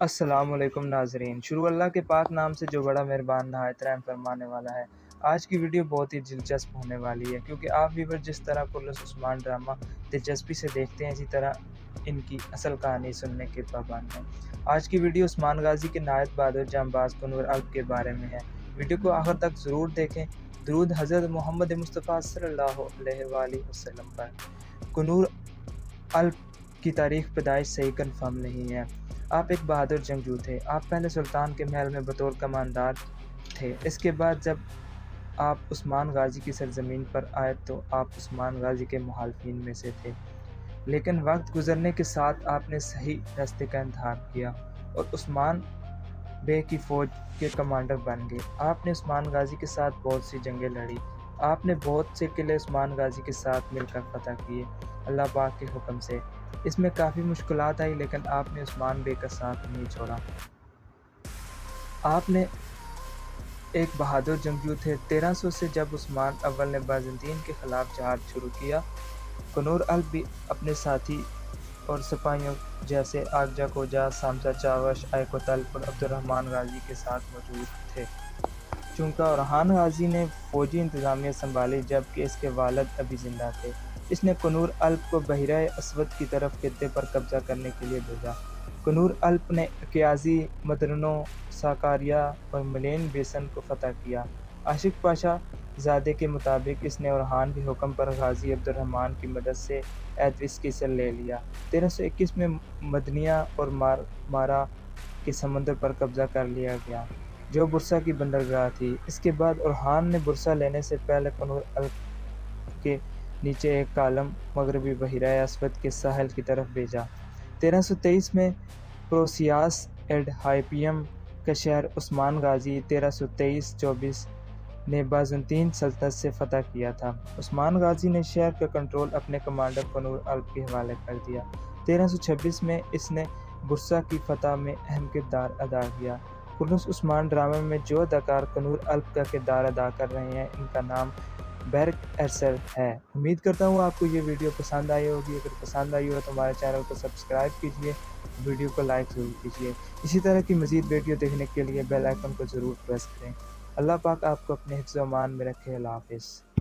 السلام علیکم ناظرین، شروع اللہ کے پاک نام سے جو بڑا مہربان نہایت رحم فرمانے والا ہے۔ آج کی ویڈیو بہت ہی دلچسپ ہونے والی ہے کیونکہ آپ ویور جس طرح کرلس عثمان ڈرامہ دلچسپی سے دیکھتے ہیں اسی طرح ان کی اصل کہانی سننے کے پابند ہیں۔ آج کی ویڈیو عثمان غازی کے نہایت بہادر جانباز کنور الپ کے بارے میں ہے۔ ویڈیو کو آخر تک ضرور دیکھیں۔ درود حضرت محمد مصطفیٰ صلی اللہ علیہ وآلہ وسلم پر۔ کنور الپ کی تاریخ پیدائش صحیح کنفرم نہیں ہے۔ آپ ایک بہادر جنگجو تھے۔ آپ پہلے سلطان کے محل میں بطور کماندار تھے۔ اس کے بعد جب آپ عثمان غازی کی سرزمین پر آئے تو آپ عثمان غازی کے مخالفین میں سے تھے، لیکن وقت گزرنے کے ساتھ آپ نے صحیح راستے کا انتخاب کیا اور عثمان بے کی فوج کے کمانڈر بن گئے۔ آپ نے عثمان غازی کے ساتھ بہت سی جنگیں لڑی۔ آپ نے بہت سے قلعے عثمان غازی کے ساتھ مل کر فتح کیے اللہ پاک کے حکم سے۔ اس میں کافی مشکلات آئی لیکن آپ نے عثمان بے کا ساتھ نہیں چھوڑا۔ آپ نے ایک بہادر جنگجو تھے۔ 1300 سے جب عثمان اول نے بازنطین کے خلاف جہاد شروع کیا، کنور الپ بھی اپنے ساتھی اور سپاہیوں جیسے آگجا کوجا، سامسا چاوش، ایکو تلپ اور عبد الرحمن غازی کے ساتھ موجود تھے۔ چونکہ اورحان غازی نے فوجی انتظامیہ سنبھالی جبکہ اس کے والد ابھی زندہ تھے، اس نے کنور الپ کو بحیرہ اسود کی طرف خطے پر قبضہ کرنے کے لیے بھیجا۔ کنور الپ نے اکیازی، مدرنو، ساکاریہ اور ملین بیسن کو فتح کیا۔ عاشق پاشا زادے کے مطابق اس نے اورحان کے حکم پر غازی عبد الرحمن کی مدد سے ایدوس قصر لے لیا۔ 1321 میں مدنیہ اور مارا کے سمندر پر قبضہ کر لیا گیا جو برسا کی بندرگاہ تھی۔ اس کے بعد اورحان نے برسا لینے سے پہلے کنور الپ کے نیچے ایک کالم مغربی بحیرہ اسود کے ساحل کی طرف بھیجا۔ 1323 میں پروسیاس ایڈ ہائپیم کا شہر عثمان غازی 1323-24 نے بازنطین سلطنت سے فتح کیا تھا۔ عثمان غازی نے شہر کا کنٹرول اپنے کمانڈر کنور الپ کے حوالے کر دیا۔ 1326 میں اس نے برسا کی فتح میں اہم کردار ادا کیا۔ کرلس عثمان ڈرامے میں جو اداکار کنور الپ کا کردار ادا کر رہے ہیں ان کا نام بیرک ایرسر ہے۔ امید کرتا ہوں آپ کو یہ ویڈیو پسند آئی ہوگی۔ اگر پسند آئی ہو تو ہمارے چینل کو سبسکرائب کیجیے، ویڈیو کو لائک ضرور کیجیے۔ اسی طرح کی مزید ویڈیو دیکھنے کے لیے بیل آئیکن کو ضرور پریس کریں۔ اللہ پاک آپ کو اپنے حفظ و امان میں رکھے۔ اللہ حافظ۔